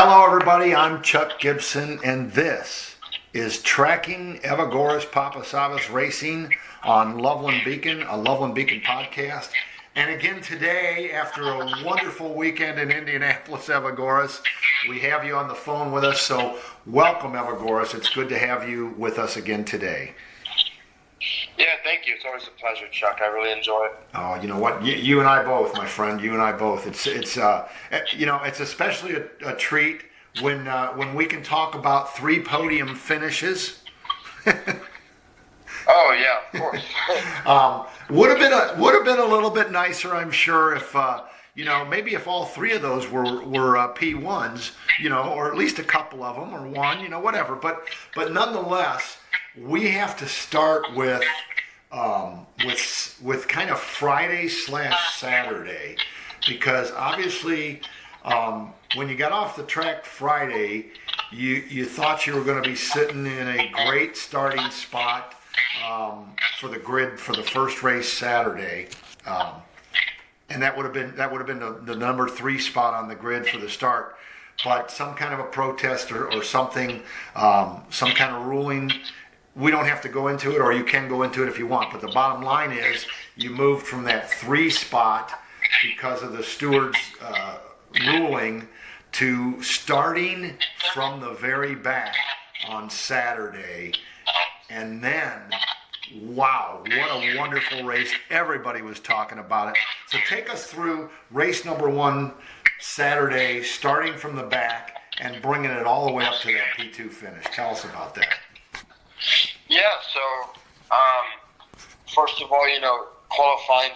Hello everybody, I'm Chuck Gibson and this is Tracking Evagoras Papasavvas Racing on Loveland Beacon, a Loveland Beacon podcast. And again today, after a wonderful weekend in Indianapolis, Evagoras, we have you on the phone with us. So welcome Evagoras, it's good to have you with us again today. Yeah, thank you. It's always a pleasure, Chuck. I really enjoy it. Oh, you know what? You and I both, my friend. You and I both. It's especially a treat when we can talk about 3 podium finishes. Oh yeah, of course. Would have been a little bit nicer, I'm sure, if maybe if all 3 of those were P1s, or at least a couple of them, or one, whatever. But nonetheless, we have to start with kind of Friday/Saturday, because obviously when you got off the track Friday, you thought you were going to be sitting in a great starting spot for the grid for the first race Saturday, and that would have been the number 3 spot on the grid for the start. But some kind of a protest or something, some kind of ruling. We don't have to go into it, or you can go into it if you want. But the bottom line is you moved from that 3 spot because of the steward's ruling to starting from the very back on Saturday. And then, wow, what a wonderful race. Everybody was talking about it. So take us through race number 1 Saturday, starting from the back and bringing it all the way up to that P2 finish. Tell us about that. Yeah, so first of all,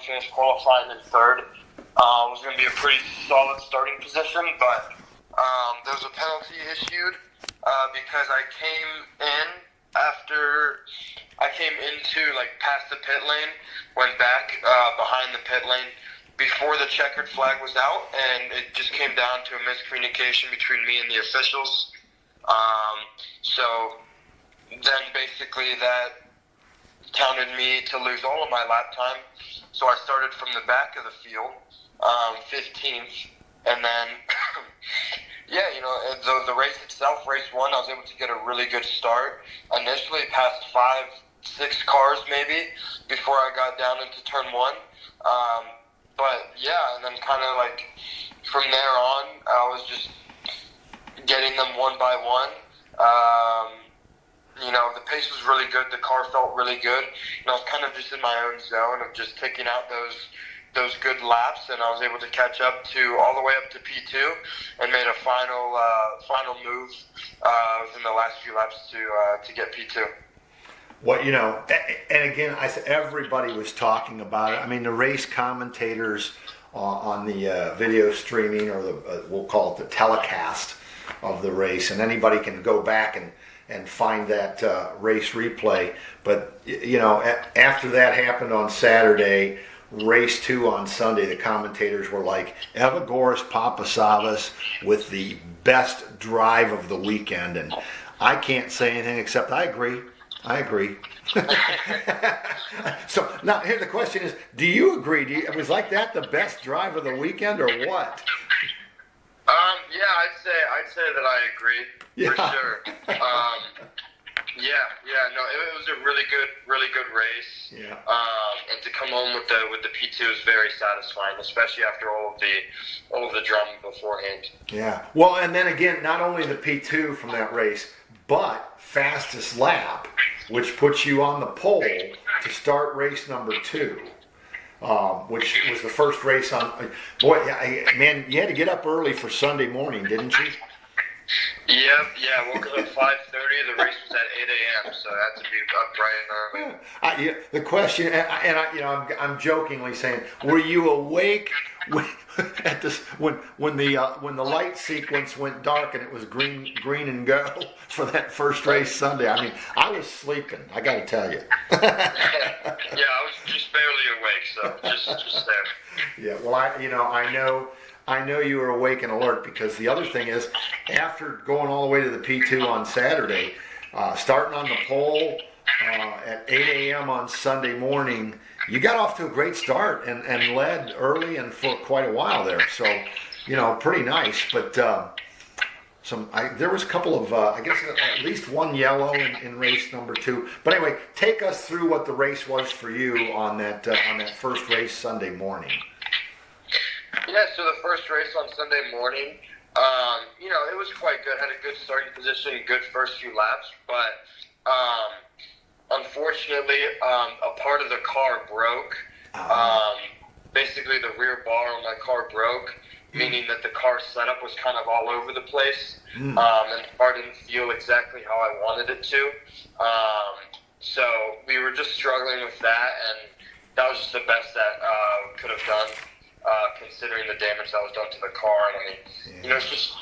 finished qualifying in 3rd. Was going to be a pretty solid starting position, but there was a penalty issued because I came into past the pit lane, went back behind the pit lane before the checkered flag was out, and it just came down to a miscommunication between me and the officials. So then basically that counted me to lose all of my lap time. So I started from the back of the field, 15th, and then, the race itself, race 1, I was able to get a really good start. Initially past 5-6 cars maybe before I got down into turn 1. And then kind of from there on, I was just getting them one by one. The pace was really good. The car felt really good. And I was kind of just in my own zone of just picking out those good laps, and I was able to catch up to all the way up to P2 and made a final move within the last few laps to get P2. Well, and again, everybody was talking about it. I mean, the race commentators on the video streaming, or we'll call it the telecast of the race, and anybody can go back and find that race replay. But, after that happened on Saturday, race 2 on Sunday, the commentators were like, Evagoras Papasavvas with the best drive of the weekend. And I can't say anything except I agree. So now here the question is, do you agree? Was like that the best drive of the weekend, or what? I'd say that I agree, for sure. It was a really good race. Yeah. And to come home with the P2 is very satisfying, especially after all of the drama beforehand. Yeah. Well, and then again, not only the P2 from that race, but fastest lap, which puts you on the pole to start race number 2. Which was the first race on. Boy, man, you had to get up early for Sunday morning, didn't you? Yep, yeah. I woke up at 5:30. The race was at 8 a.m., so I had to be up bright and early. The question, and I'm jokingly saying, were you awake at this when the light sequence went dark and it was green and go for that first race Sunday? I mean, I was sleeping. I got to tell you. Yeah, I was just barely awake, so just there. Yeah, well, I know you were awake and alert, because the other thing is, after going all the way to the P2 on Saturday, starting on the pole at 8 a.m. on Sunday morning, you got off to a great start and led early and for quite a while there. So, pretty nice. But there was a couple of, I guess at least one yellow in race number 2. But anyway, take us through what the race was for you on that first race Sunday morning. Yeah, so the first race on Sunday morning, it was quite good. Had a good starting position, good first few laps, but unfortunately, a part of the car broke. Basically, the rear bar on my car broke, meaning that the car setup was kind of all over the place, and the car didn't feel exactly how I wanted it to. So we were just struggling with that, and that was just the best that could have done, considering the damage that was done to the car. And I mean, it's just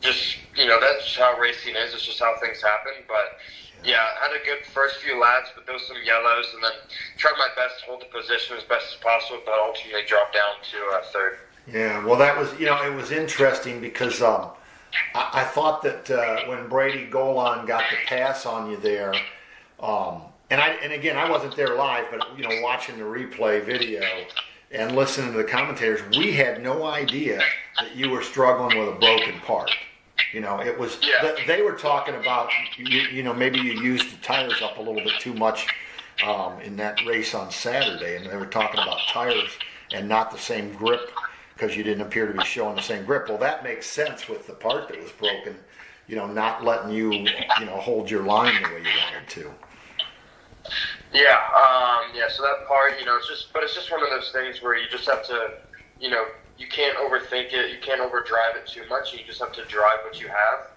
that's just how racing is. It's just how things happen. But yeah, had a good first few laps, but there was some yellows, and then tried my best to hold the position as best as possible, but ultimately dropped down to third. Yeah, well, that was, it was interesting because I thought that when Brady Golan got the pass on you there, and again, I wasn't there live, but watching the replay video and listening to the commentators, we had no idea that you were struggling with a broken part. It was, they were talking about, maybe you used the tires up a little bit too much in that race on Saturday, and they were talking about tires and not the same grip because you didn't appear to be showing the same grip. Well, that makes sense with the part that was broken, not letting you, hold your line the way you wanted to. So that part, it's just one of those things where you just have to, you can't overthink it, you can't overdrive it too much, you just have to drive what you have,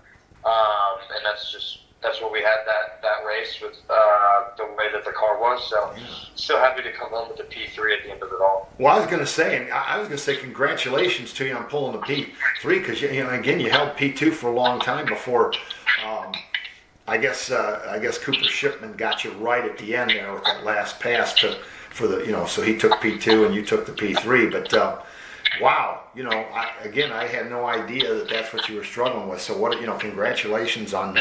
and that's what we had that race with the way that the car was, so still happy to come home with the P3 at the end of it all. Well, I was going to say congratulations to you on pulling the P3, because, again, you held P2 for a long time before, I guess Cooper Shipman got you right at the end there with that last pass so he took P2 and you took the P3. But wow, I had no idea that that's what you were struggling with. So congratulations on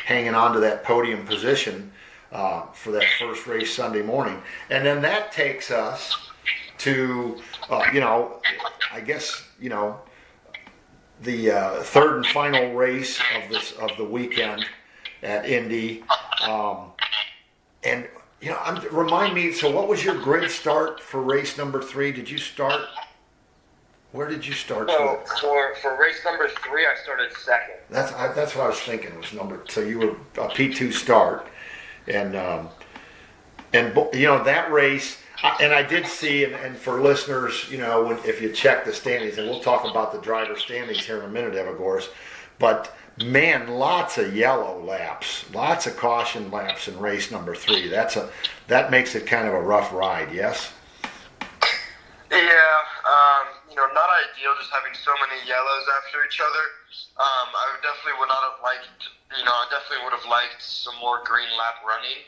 hanging on to that podium position for that first race Sunday morning. And then that takes us to the third and final race of the weekend at Indy, remind me. So, what was your grid start for race number 3? Where did you start? For race number 3, I started second. That's what I was thinking was number. So you were a P2 start, and that race. And I did see, and for listeners, if you check the standings, and we'll talk about the driver standings here in a minute, Evagoras, but man, lots of yellow laps, lots of caution laps in race number 3. That makes it kind of a rough ride, yes? Yeah, not ideal just having so many yellows after each other. I definitely would not have liked, I definitely would have liked some more green lap running.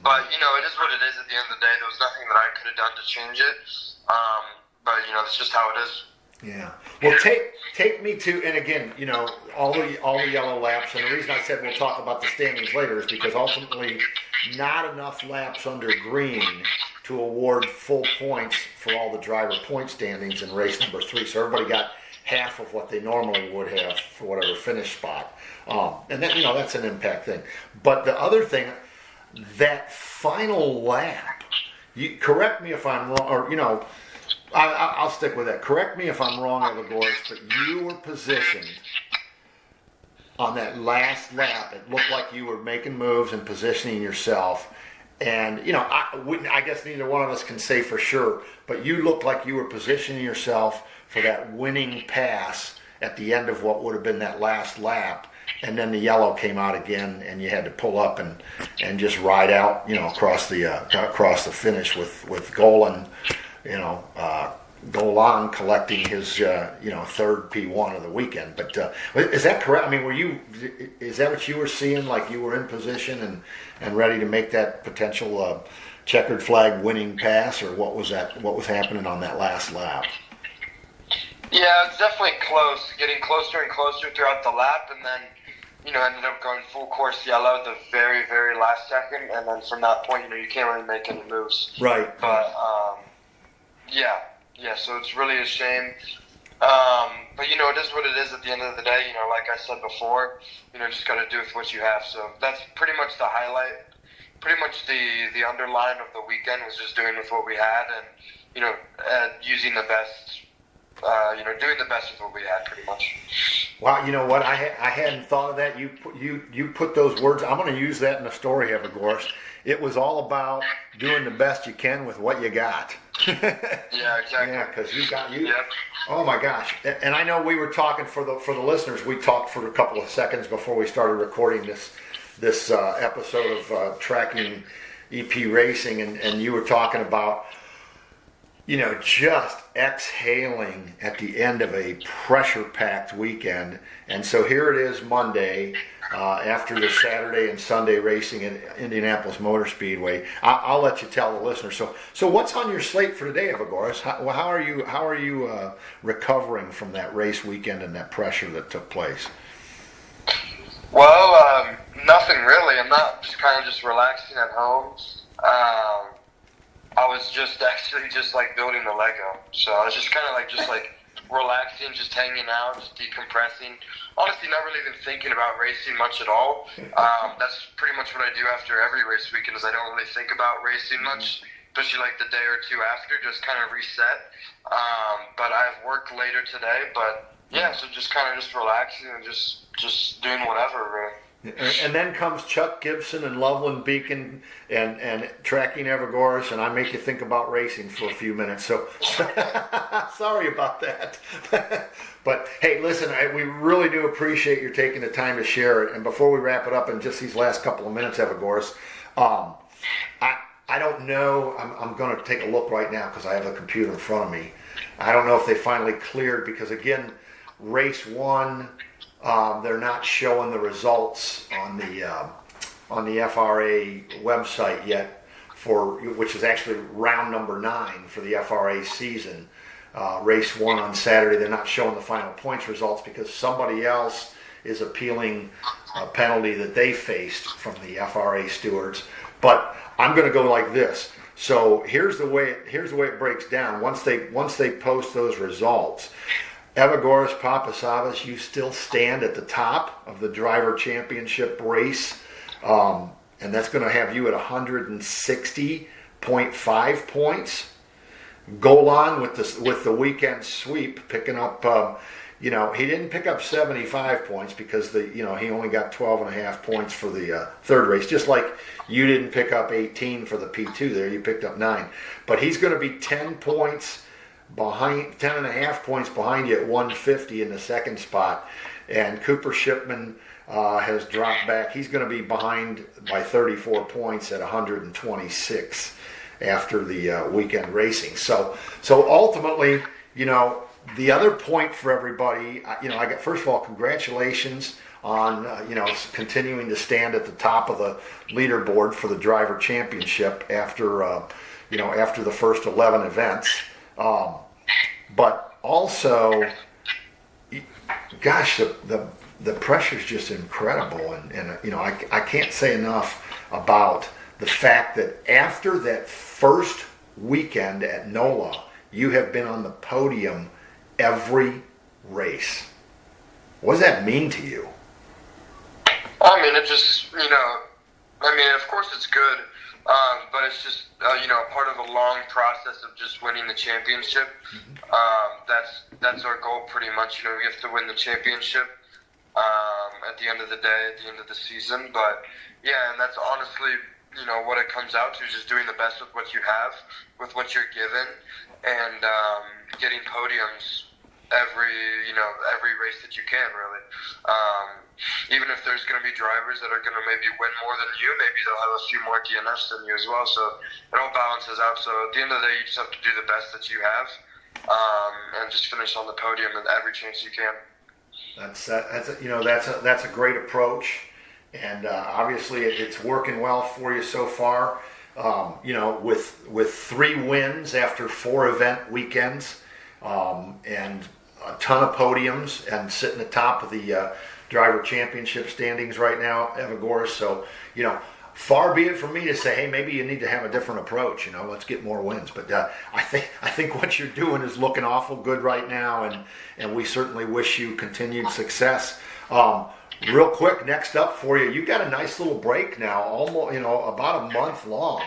But, it is what it is at the end of the day. There was nothing that I could have done to change it. But, it's just how it is. Yeah. Well, take me to, and again, all the yellow laps, and the reason I said we'll talk about the standings later is because ultimately not enough laps under green to award full points for all the driver point standings in race number 3. So everybody got half of what they normally would have for whatever finish spot. And that, that's an impact thing. But the other thing, that final lap, correct me if I'm wrong, or, I'll stick with that. Correct me if I'm wrong, Evagoras, but you were positioned on that last lap. It looked like you were making moves and positioning yourself. And, I guess neither one of us can say for sure, but you looked like you were positioning yourself for that winning pass at the end of what would have been that last lap. And then the yellow came out again, and you had to pull up and just ride out, across the finish with Golan. Golan collecting his, third P1 of the weekend. But is that correct? I mean, is that what you were seeing? Like you were in position and ready to make that potential checkered flag winning pass, or what was that? What was happening on that last lap? Yeah, it's definitely close, getting closer and closer throughout the lap, and then, ended up going full course yellow the very, very last second, and then from that point, you can't really make any moves. Right. But, yeah, so it's really a shame. But it is what it is at the end of the day. Like I said before, just got to do with what you have. So that's pretty much the highlight. Pretty much the underline of the weekend was just doing with what we had, and using the best. Doing the best with what we had, pretty much. Wow, you know what? I hadn't thought of that. You put those words. I'm going to use that in the story, Evagoras. It was all about doing the best you can with what you got. Yeah, exactly. Yeah, because you got you. Yep. Oh my gosh! And I know we were talking for the listeners. We talked for a couple of seconds before we started recording this episode of Tracking EP Racing, and you were talking about just exhaling at the end of a pressure-packed weekend. And so here it is Monday, after the Saturday and Sunday racing at Indianapolis Motor Speedway. I'll let you tell the listeners. So what's on your slate for today, Evagoras? How are you recovering from that race weekend and that pressure that took place? Well, nothing really. I'm not just relaxing at home. I was just building the Lego. So I was just relaxing, just hanging out, just decompressing. Honestly, not really even thinking about racing much at all. That's pretty much what I do after every race weekend is I don't really think about racing much, especially like the day or two after, just kind of reset. But I have work later today, but yeah, so just relaxing and just doing whatever, really. And then comes Chuck Gibson and Loveland Beacon and Tracking Evagoras, and I make you think about racing for a few minutes. So sorry about that. But hey, listen, we really do appreciate you taking the time to share it. And before we wrap it up in just these last couple of minutes, Evagoras, I don't know. I'm going to take a look right now because I have the computer in front of me. I don't know if they finally cleared because again, race one. They're not showing the results on the FRA website yet, which is actually round number 9 for the FRA season. Race 1 on Saturday, they're not showing the final points results because somebody else is appealing a penalty that they faced from the FRA stewards. But I'm going to go like this. So here's the way it breaks down. Once they post those results. Evagoras Papasavvas, you still stand at the top of the driver championship race, and that's going to have you at 160.5 points. Golan with the weekend sweep, picking up. He didn't pick up 75 points because he only got 12.5 points for the third race. Just like you didn't pick up 18 for the P2 there, you picked up 9. But he's going to be 10 points. 10.5 points behind you at 150 in the second spot, and Cooper Shipman has dropped back. He's going to be behind by 34 points at 126 after the weekend racing. So ultimately, the other point for everybody, first of all, congratulations on continuing to stand at the top of the leaderboard for the driver championship after the first 11 events. But also, gosh, the pressure is just incredible, and I can't say enough about the fact that after that first weekend at NOLA, you have been on the podium every race. What does that mean to you? I mean, it just of course it's good. But it's just, part of a long process of just winning the championship. That's our goal pretty much. We have to win the championship at the end of the day, at the end of the season. But, yeah, and that's honestly, what it comes out to, just doing the best with what you have, with what you're given, and getting podiums every race that you can, really. Even if there's going to be drivers that are going to maybe win more than you, maybe they'll have a few more DNFs than you as well. So it all balances out. So at the end of the day, you just have to do the best that you have, and just finish on the podium at every chance you can. That's a great approach, and obviously it's working well for you so far. With 3 wins after 4 event weekends, and a ton of podiums, and sitting atop of the driver championship standings right now, Evagoras. So far be it from me to say, hey, maybe you need to have a different approach. Let's get more wins. But I think what you're doing is looking awful good right now, and we certainly wish you continued success. Real quick, next up for you, you got a nice little break now, almost about a month long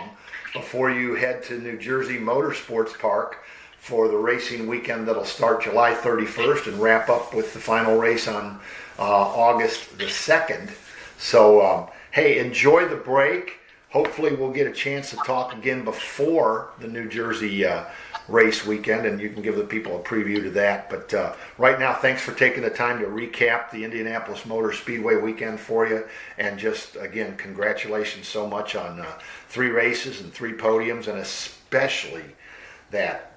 before you head to New Jersey Motorsports Park for the racing weekend that'll start July 31st and wrap up with the final race on August the 2nd. So, hey, enjoy the break. Hopefully we'll get a chance to talk again before the New Jersey race weekend, and you can give the people a preview to that. But right now, thanks for taking the time to recap the Indianapolis Motor Speedway weekend for you. And just, again, congratulations so much on 3 races and 3 podiums, and especially that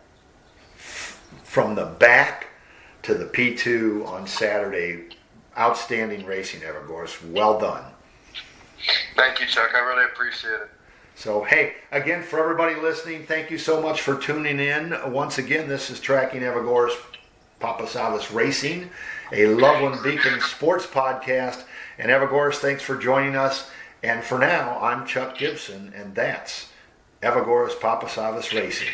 from the back to the P2 on Saturday. Outstanding racing, Evagoras. Well done. Thank you, Chuck. I really appreciate it. So, hey, again, for everybody listening, thank you so much for tuning in. Once again, this is Tracking Evagoras Papasavvas Racing, a Loveland Beacon sports podcast. And Evagoras, thanks for joining us. And for now, I'm Chuck Gibson, and that's Evagoras Papasavvas Racing.